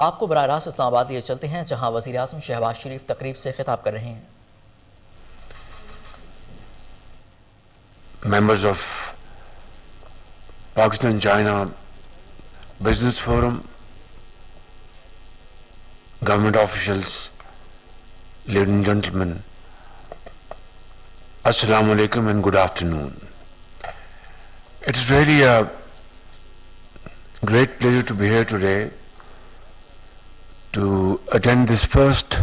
آپ کو براہ راست اسلام آباد لیے چلتے ہیں جہاں وزیراعظم شہباز شریف تقریب سے خطاب کر رہے ہیں. Members of Pakistan China Business Forum, government officials, ladies and gentlemen, Assalamu alaikum and good afternoon. It is really a great pleasure to be here today to attend this first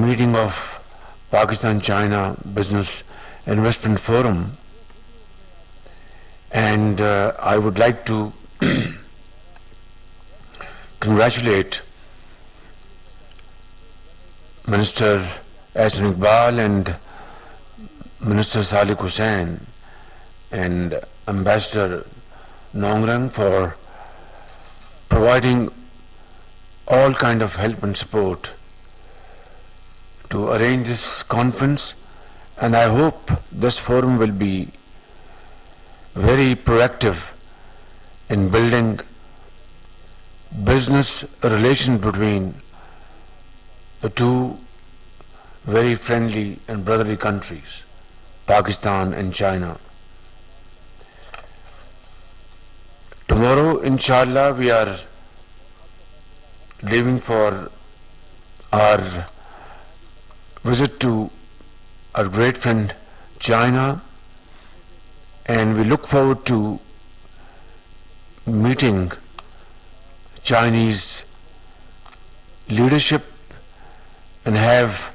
meeting of Pakistan China Business Investment Forum, and I would like to congratulate Minister Iqbal and Minister Salik Hussain and Ambassador Nongrang for providing all kind of help and support to arrange this conference, and I hope this forum will be very proactive in building business relations between the two very friendly and brotherly countries, Pakistan and China. Tomorrow, inshallah, we are leaving for our visit to our great friend China, and we look forward to meeting Chinese leadership and have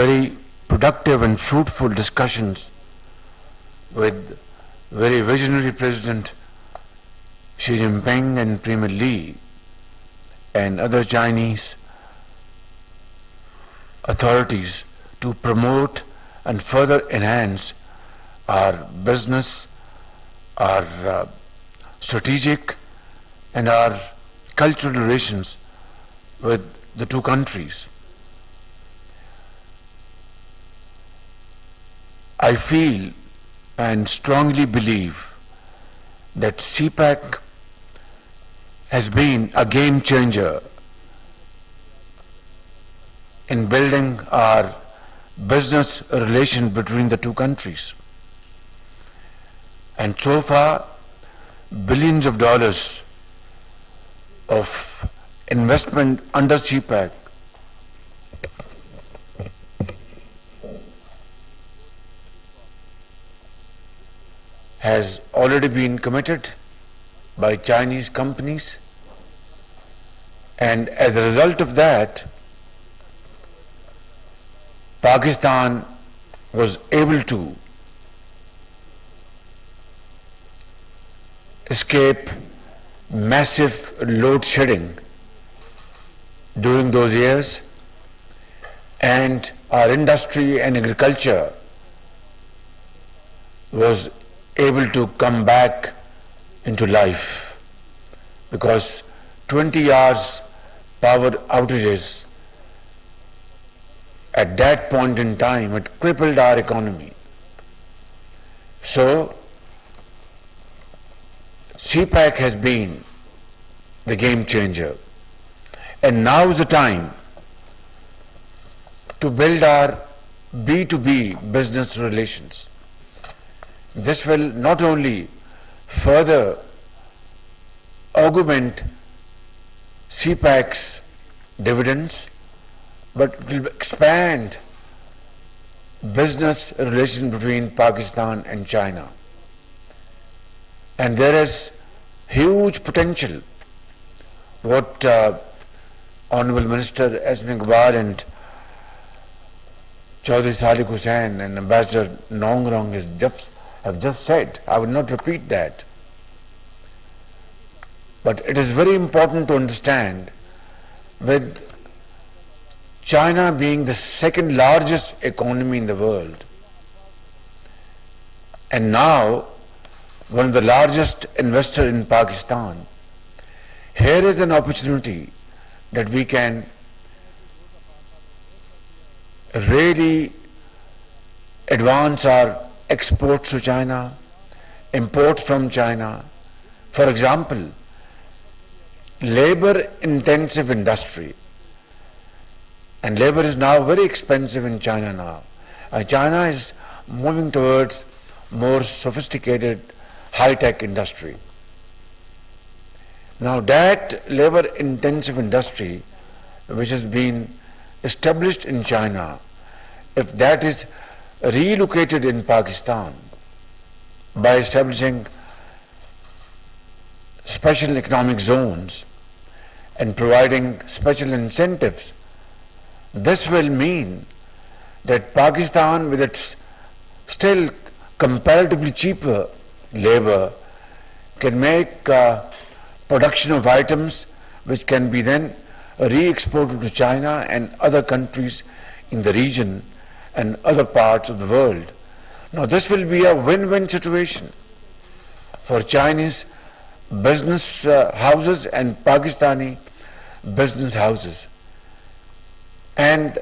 very productive and fruitful discussions with very visionary President Xi Jinping and Premier Li and other Chinese authorities to promote and further enhance our business, our strategic and our cultural relations with the two countries. I feel and strongly believe that CPEC has been a game changer in building our business relations between the two countries. And so far, billions of dollars of investment under CPEC has already been committed by Chinese companies, and as a result of that, Pakistan was able to escape massive load shedding during those years, and our industry and agriculture was able to come back into life, because 20 hours power outages at that point in time had crippled our economy. So CPEC has been the game changer, and now is the time to build our B2B business relations. This will not only further augment CPEC's dividends, but it will expand business relations between Pakistan and China. And there is huge potential. What Honorable Minister Iqbal and Chaudhry Salik Hussain and Ambassador Nongrong have just said, I will not repeat that. But it is very important to understand, with China being the second largest economy in the world, and now one of the largest investors in Pakistan, here is an opportunity that we can really advance our exports to China, imports from China. For example, labor-intensive industry. And labor is now very expensive in China now. China is moving towards more sophisticated high-tech industry. Now that labor-intensive industry which has been established in China, if that is relocated in Pakistan by establishing special economic zones and providing special incentives, this will mean that Pakistan, with its still comparatively cheaper labor, can make production of items which can be then re-exported to China and other countries in the region and other parts of the world. Now this will be a win-win situation for Chinese business houses and Pakistani business houses. And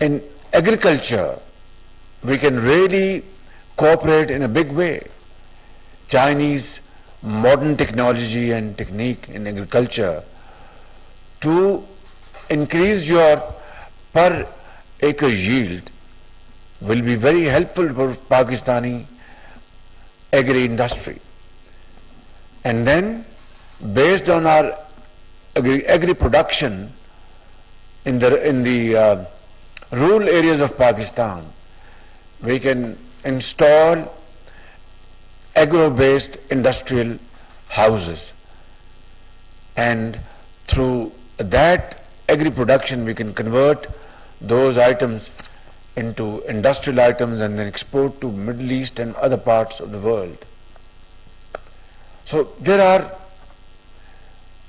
in agriculture, we can really cooperate in a big way. Chinese modern technology and technique in agriculture to increase your per acre yield will be very helpful for Pakistani agri-industry. And then, based on our agri-production in the rural areas of Pakistan, we can install agro-based industrial houses, and through that agri-production we can convert those items into industrial items and then export to Middle East and other parts of the world. So there are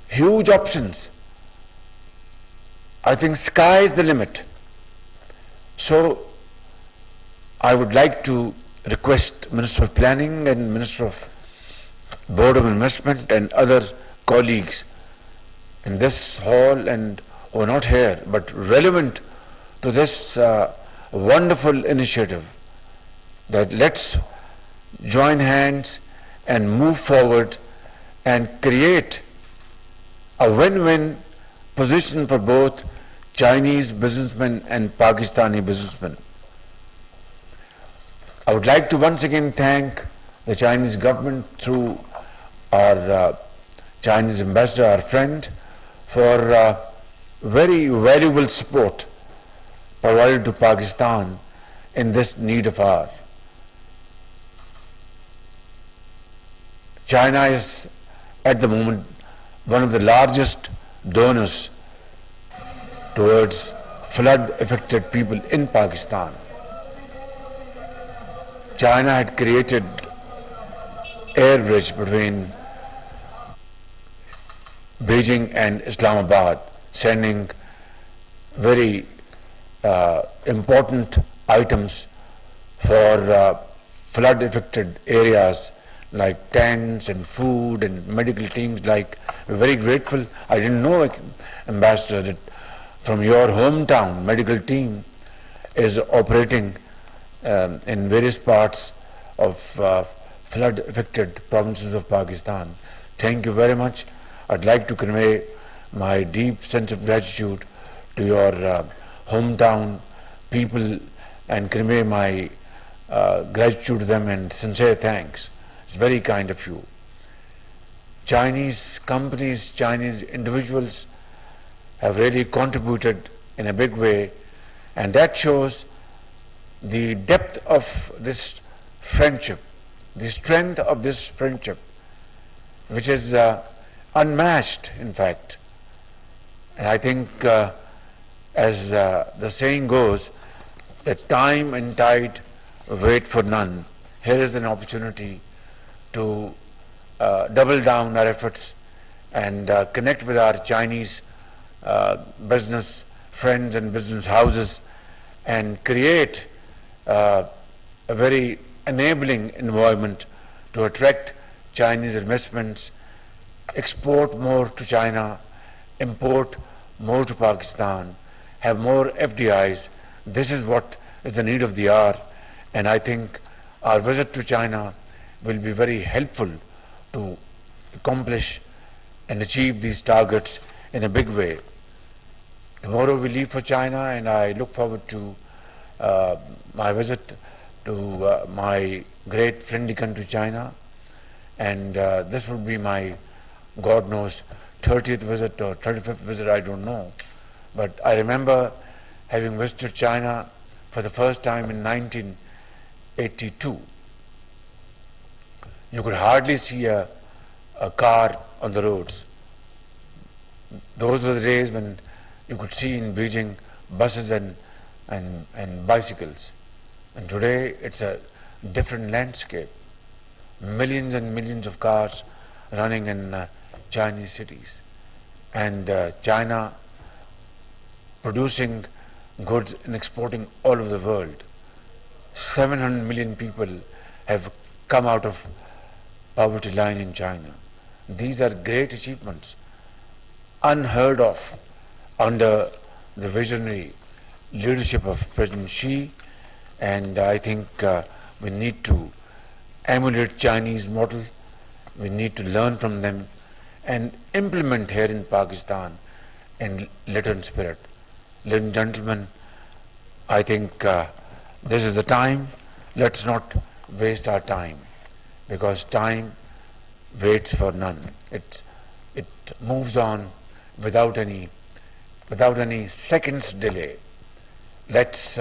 huge options. I think sky is the limit. So I would like to request Minister of Planning and Minister of Board of Investment and other colleagues in this hall and who are not here but relevant to this wonderful initiative, that let's join hands and move forward and create a win-win position for both Chinese businessmen and Pakistani businessmen. I would like to once again thank the Chinese government through our Chinese ambassador, our friend, for very valuable support provided to Pakistan in this need of hour. China is at the moment one of the largest donors towards flood affected people in Pakistan. China had created air bridge between Beijing and Islamabad, sending very important items for flood affected areas like tents and food and medical teams. Like, we're very grateful. I didn't know, Ambassador, that from your hometown medical team is operating in various parts of flood affected provinces of Pakistan. Thank you very much. I'd like to convey my deep sense of gratitude to your hometown people and convey my gratitude to them and sincere thanks. It's very kind of you. Chinese companies, Chinese individuals have really contributed in a big way, and that shows the depth of this friendship, the strength of this friendship, which is unmatched, in fact. And I think, as the saying goes, that time and tide wait for none. Here is an opportunity to double down our efforts and connect with our Chinese business friends and business houses and create a very enabling environment to attract Chinese investments, export more to China, import more to Pakistan, have more FDIs. This is what is the need of the hour, and I think our visit to China will be very helpful to accomplish and achieve these targets in a big way. Tomorrow we leave for China, and I look forward to my visit to my great friendly country, China. And this would be my, God knows, 30th visit or 35th visit, I don't know. But I remember having visited China for the first time in 1982. You could hardly see a car on the roads. Those were the days when you could see in Beijing buses and bicycles. And today it's a different landscape. Millions and millions of cars running in Chinese cities. And China producing goods and exporting all over the world. 700 million people have come out of poverty line in China. These are great achievements, unheard of under the visionary leadership of President Xi, and I think we need to emulate Chinese model. We need to learn from them and implement here in Pakistan in letter and spirit. Ladies and gentlemen, I think this is the time. Let's not waste our time, because time waits for none. It moves on without any seconds delay. Let's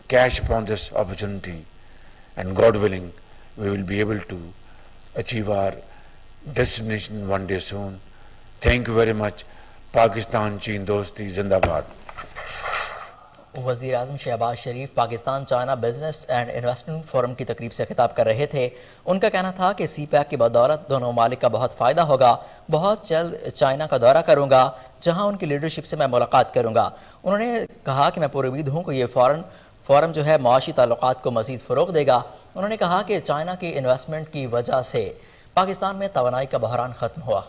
cash upon this opportunity, and God willing, we will be able to achieve our destination one day soon. Thank you very much. Pakistan Cheen Dosti Zindabad. وزیراعظم Shehbaz Sharif Pakistan China business and investment forum کی تقریب سے خطاب کر رہے تھے. ان کا کہنا تھا کہ سی پیک کی بدولت دونوں ممالک کا بہت فائدہ ہوگا. بہت جلد چائنہ کا دورہ کروں گا جہاں ان کی لیڈرشپ سے میں ملاقات کروں گا. انہوں نے کہا کہ میں پر امید ہوں کہ یہ فورم جو ہے معاشی تعلقات کو مزید فروغ دے گا. انہوں نے کہا کہ چائنہ کی انویسٹمنٹ کی وجہ سے پاکستان میں توانائی کا بحران ختم ہوا.